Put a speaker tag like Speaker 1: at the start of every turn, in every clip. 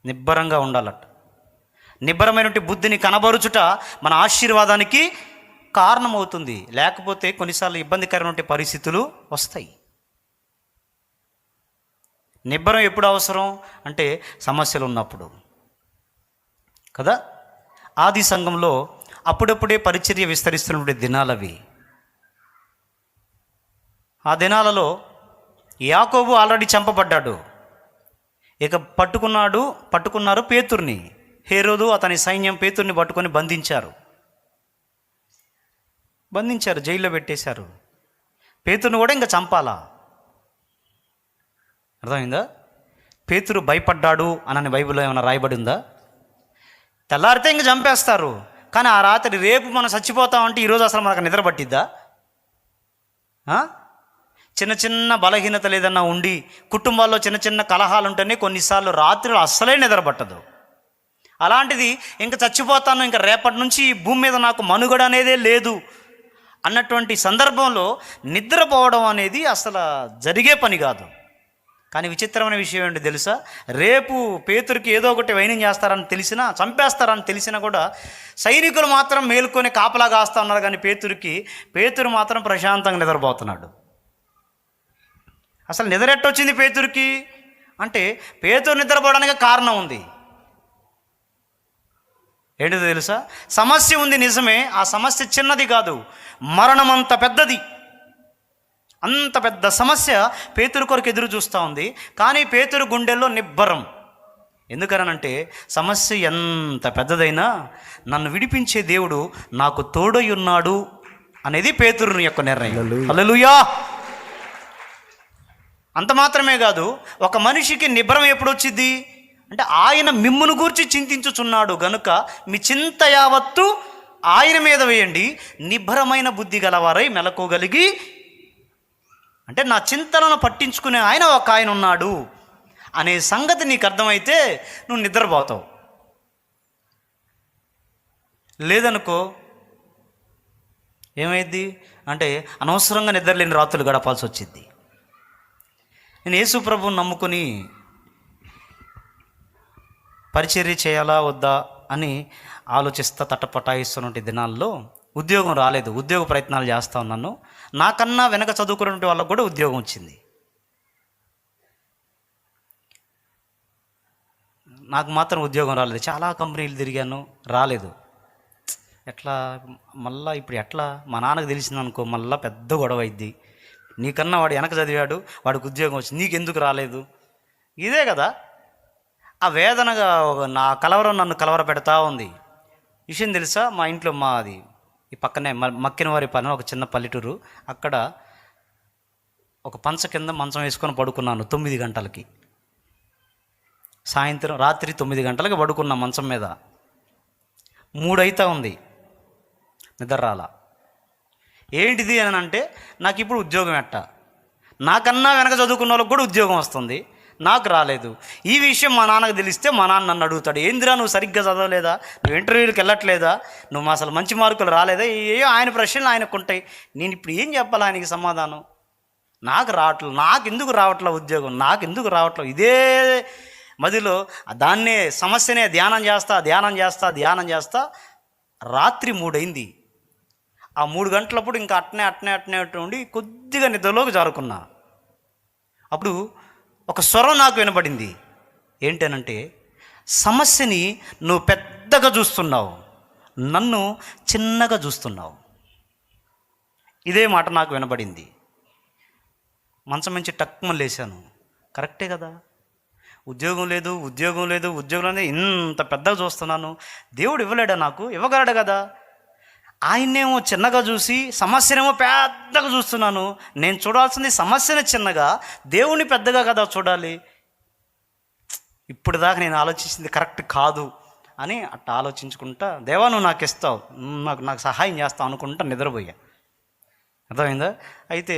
Speaker 1: నిబ్బరంగా ఉండాలట. నిబ్బరమైనటువంటి బుద్ధిని కనబరుచుట మన ఆశీర్వాదానికి కారణమవుతుంది. లేకపోతే కొన్నిసార్లు ఇబ్బందికరమైన పరిస్థితులు వస్తాయి. నిబ్బరం ఎప్పుడు అవసరం అంటే సమస్యలు ఉన్నప్పుడు కదా. ఆది సంఘంలో అప్పుడప్పుడే పరిచర్య విస్తరిస్తున్నటువంటి దినాలవి. ఆ దినాలలో యాకోబు ఆల్రెడీ చంపబడ్డాడు. ఇక పట్టుకున్నారు పేతుర్ని. హేరోదు అతని సైన్యం పేతుర్ని పట్టుకొని బంధించారు, జైల్లో పెట్టేశారు. పేతుర్ని కూడా ఇంకా చంపాలా. అర్థమైందా? పేతురు భయపడ్డాడు అని బైబిల్లో ఏమైనా రాయబడి ఉందా? తెల్లారితే ఇంక చంపేస్తారు. కానీ ఆ రాత్రి రేపు మనం చచ్చిపోతామంటే ఈరోజు అసలు మనకు నిద్ర పట్టిద్దా? చిన్న చిన్న బలహీనతలు ఏదన్నా ఉండి కుటుంబాల్లో చిన్న చిన్న కలహాలు ఉంటేనే కొన్నిసార్లు రాత్రులు అస్సలే నిద్ర పట్టదు. అలాంటిది ఇంక చచ్చిపోతాను, ఇంకా రేపటి నుంచి ఈ భూమి మీద నాకు మనుగడ అనేదే లేదు అన్నటువంటి సందర్భంలో నిద్రపోవడం అనేది అసలు జరిగే పని కాదు. కానీ విచిత్రమైన విషయం ఏంటి తెలుసా? రేపు పేతురికి ఏదో ఒకటి వైనం చేస్తారని తెలిసినా, చంపేస్తారని తెలిసినా కూడా సైనికులు మాత్రం మేలుకొని కాపలా కాస్తా ఉన్నారు. కానీ పేతురు మాత్రం ప్రశాంతంగా నిద్రపోతున్నాడు. అసలు నిద్రెట్టొచ్చింది పేతురికి అంటే పేతురు నిద్రపోవడానికి కారణం ఉంది. ఏంటిదో తెలుసా? సమస్య ఉంది నిజమే. ఆ సమస్య చిన్నది కాదు, మరణం అంత పెద్దది. అంత పెద్ద సమస్య పేతురు కొరకు ఎదురు చూస్తూ ఉంది. కానీ పేతురు గుండెల్లో నిబ్బరం. ఎందుకనంటే సమస్య ఎంత పెద్దదైనా నన్ను విడిపించే దేవుడు నాకు తోడై ఉన్నాడు అనేది పేతురు యొక్క నిర్ణయం. హల్లెలూయా. అంత మాత్రమే కాదు, ఒక మనిషికి నిబ్బరం ఎప్పుడు వచ్చింది అంటే ఆయన మిమ్మును గూర్చి చింతించుచున్నాడు గనుక మీ చింత యావత్తు ఆయన మీద వేయండి, నిబ్బరమైన బుద్ధి గలవారై మెలకోగలిగి. అంటే నా చింతలను పట్టించుకునే ఆయన ఉన్నాడు అనే సంగతి నీకు అర్థమైతే నువ్వు నిద్రపోతావు. లేదనుకో ఏమైద్ది అంటే అనవసరంగా నిద్రలేని రాత్రులు గడపాల్సి వచ్చింది. నేను యేసు ప్రభువుని నమ్ముకొని పరిచర్య చేయాలా వద్దా అని ఆలోచిస్తా తటపటాయిస్తున్నటువంటి దినాల్లో ఉద్యోగం రాలేదు. ఉద్యోగ ప్రయత్నాలు చేస్తూ ఉన్నాను. నాకన్నా వెనక చదువుకున్నటువంటి వాళ్ళకు కూడా ఉద్యోగం వచ్చింది. నాకు మాత్రం ఉద్యోగం రాలేదు. చాలా కంపెనీలు తిరిగాను, రాలేదు. ఎట్లా మళ్ళా ఇప్పుడు ఎట్లా మా నాన్నకు తెలిసిందనుకో మళ్ళీ పెద్ద గొడవ అయింది. నీకన్నా వాడు వెనక చదివాడు, వాడికి ఉద్యోగం వచ్చింది, నీకెందుకు రాలేదు? ఇదే కదా ఆ వేదనగా నా కలవరం నన్ను కలవర పెడతా ఉంది. విషయం తెలుసా? మా ఇంట్లో మాది ఈ పక్కనే మక్కినవారి పని ఒక చిన్న పల్లెటూరు. అక్కడ ఒక పంచ కింద మంచం వేసుకొని పడుకున్నాను 9 గంటలకి. రాత్రి 9 గంటలకి పడుకున్నా మంచం మీద. 3 అవుతా ఉంది, నిద్ర రాలా. ఏంటిది అని అంటే నాకు ఇప్పుడు ఉద్యోగం నాకన్నా వెనక చదువుకున్న వాళ్ళకి కూడా ఉద్యోగం వస్తుంది, నాకు రాలేదు. ఈ విషయం మా నాన్నకు తెలిస్తే మా నాన్న నన్ను అడుగుతాడు, ఏందిరా నువ్వు సరిగ్గా చదవలేదా, నువ్వు ఇంటర్వ్యూలకు వెళ్ళట్లేదా, నువ్వు అసలు మంచి మార్కులు రాలేదా? ఆయన ప్రశ్నలు ఆయనకు ఉంటాయి. నేను ఇప్పుడు ఏం చెప్పాలి ఆయనకి సమాధానం? నాకెందుకు రావట్లే ఉద్యోగం, నాకెందుకు రావట్లేదు? ఇదే మదిలో దాన్నే సమస్యనే ధ్యానం చేస్తా రాత్రి 3 అయింది. ఆ 3 గంటలప్పుడు ఇంకా అట్నే ఉండి కొద్దిగా నిద్రలోకి జారుకున్నా. అప్పుడు ఒక స్వరం నాకు వినపడింది. ఏంటనంటే, సమస్యని నువ్వు పెద్దగా చూస్తున్నావు, నన్ను చిన్నగా చూస్తున్నావు. ఇదే మాట నాకు వినపడింది. మంచం నుంచి టక్కుమని లేచాను. కరెక్టే కదా, ఉద్యోగం లేదు ఇంత పెద్దగా చూస్తున్నాను. దేవుడు ఇవ్వలేడా నాకు? ఇవ్వగలడు కదా. ఆయన్నేమో చిన్నగా చూసి సమస్యనేమో పెద్దగా చూస్తున్నాను. నేను చూడాల్సింది సమస్యని చిన్నగా, దేవుని పెద్దగా కదా చూడాలి. ఇప్పుడు దాకా నేను ఆలోచించింది కరెక్ట్ కాదు అని అట్లా ఆలోచించుకుంటా, దేవా నువ్వు నాకు ఇస్తావు, నాకు సహాయం చేస్తావు అనుకుంటా నిద్రపోయా. అర్థమైందా? అయితే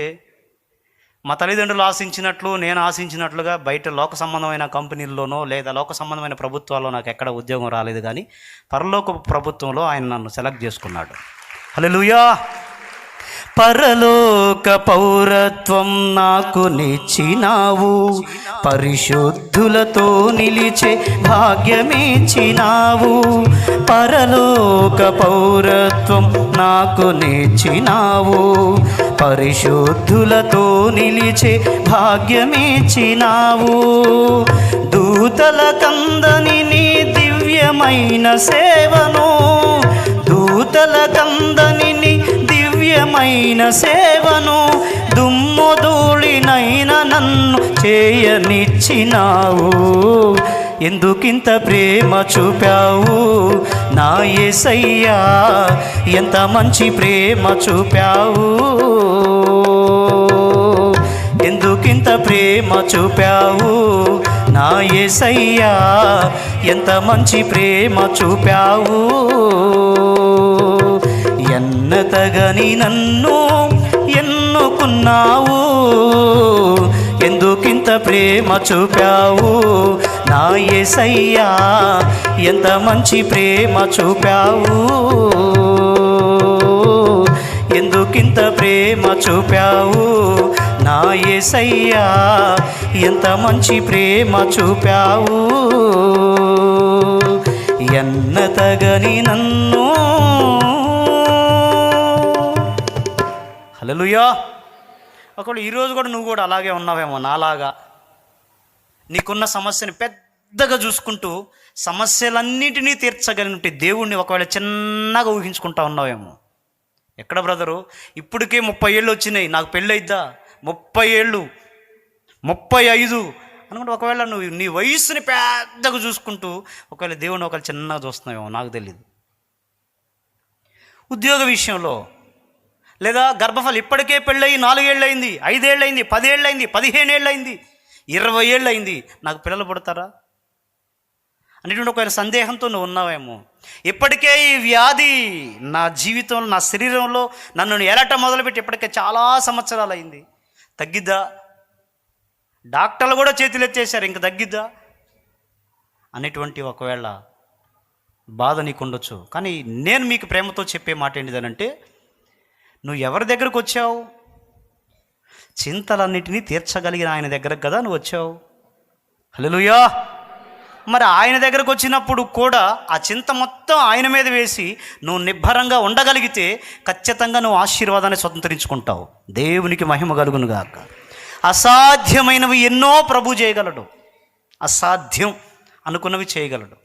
Speaker 1: మా తల్లిదండ్రులు ఆశించినట్లు, నేను ఆశించినట్లుగా బయట లోక సంబంధమైన కంపెనీల్లోనో లేదా లోక సంబంధమైన ప్రభుత్వాల్లో నాకు ఎక్కడ ఉద్యోగం రాలేదు. కానీ పరలోక ప్రభుత్వంలో ఆయన నన్ను సెలెక్ట్ చేసుకున్నాడు. హల్లెలూయా. పరలోక పౌరత్వం నాకు నిచ్చినావు, పరిశుద్ధులతో నిలిచే భాగ్యమిచ్చినావు. పరలోక పౌరత్వం నాకు నిచ్చినావు, పరిశుద్ధులతో నిలిచే భాగ్యమిచ్చినావు. దూతల కందని నీ దివ్యమైన సేవను, దూతల కందని నీ దివ్యమైన సేవను, దుమ్ము ధూళినైన నన్ను చేయనిచ్చినావు. ఎందుకింత ప్రేమ చూపావు నా యేసయ్యా, ఎంత మంచి ప్రేమ చూపావు. ఎందుకింత ప్రేమ చూపావు నా యేసయ్యా, ఎంత మంచి ప్రేమ చూపావు. ఎన్నతగని నన్ను ఎన్నుకున్నావు, ఎందుకింత ప్రేమ చూపావు నా యేసయ్యా, ఎంత మంచి ప్రేమ చూపావు. ఎందుకింత ప్రేమ చూపావు నా యేసయ్యా, ఎంత మంచి ప్రేమ చూపావు. ఎన్నతగని నన్ను. హల్లెలూయా. ఒకవేళ ఈరోజు కూడా నువ్వు కూడా అలాగే ఉన్నావేమో నాలాగా, నీకున్న సమస్యని పెద్దగా చూసుకుంటూ సమస్యలన్నిటినీ తీర్చగలిగినట్టు దేవుణ్ణి ఒకవేళ చిన్నగా ఊహించుకుంటా ఉన్నావేమో. ఎక్కడ బ్రదరు, ఇప్పటికే 30 ఏళ్ళు వచ్చినాయి, నాకు పెళ్ళయిద్దా, 30 ఏళ్ళు 35 అనుకుంటే ఒకవేళ నువ్వు నీ వయస్సుని పెద్దగా చూసుకుంటూ ఒకవేళ దేవుణ్ణి ఒకవేళ చిన్నగా చూస్తున్నావేమో, నాకు తెలియదు. ఉద్యోగ విషయంలో, లేదా గర్భఫలం, ఇప్పటికే పెళ్ళయి 4 ఏళ్ళు అయింది, 5 ఏళ్ళు అయింది, 10 ఏళ్ళు అయింది, 15 ఏళ్ళు అయింది, 20 ఏళ్ళు అయింది, నాకు పిల్లలు పుడతారా అనేటువంటి ఒకవేళ సందేహంతో నువ్వు ఉన్నావేమో. ఇప్పటికే ఈ వ్యాధి నా జీవితంలో, నా శరీరంలో నన్ను ఏలట మొదలుపెట్టి ఇప్పటికే చాలా సంవత్సరాలు అయింది, తగ్గిద్దా? డాక్టర్లు కూడా చేతులు ఎత్తేసారు, ఇంక తగ్గిద్దా అనేటువంటి ఒకవేళ బాధ నీకు ఉండొచ్చు. కానీ నేను మీకు ప్రేమతో చెప్పే మాట ఏంటిదనంటే, నువ్వు ఎవరి దగ్గరకు వచ్చావు? చింతలన్నిటినీ తీర్చగలిగిన ఆయన దగ్గరకు కదా నువ్వు వచ్చావు. హల్లెలూయా. మరి ఆయన దగ్గరకు వచ్చినప్పుడు కూడా ఆ చింత మొత్తం ఆయన మీద వేసి నువ్వు నిబ్బరంగా ఉండగలిగితే ఖచ్చితంగా నువ్వు ఆశీర్వాదాన్ని స్వతంత్రించుకుంటావు. దేవునికి మహిమ కలుగును గాక. అసాధ్యమైనవి ఎన్నో ప్రభు చేయగలడు, అసాధ్యం అనుకున్నవి చేయగలడు.